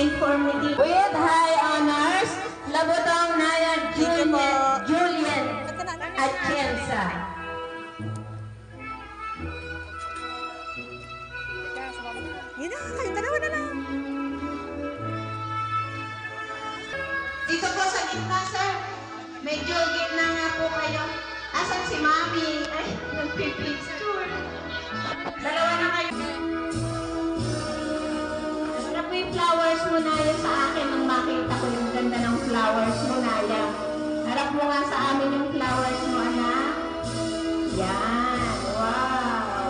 informative. With high honors, Labutong Naya Julian Atienza. Yun na, kayong dalawa na lang. Dito po sa gitna, sir. Medyo gitna nga po kayo. Asan si Mami? Ay, nagpipicture. Dalawa na kayo. Ano po yung flowers mo, Naya, sa akin nang makita ko yung ganda ng flowers mo, Naya. Harap mo nga sa amin yung flowers mo, anak. Yan. Wow.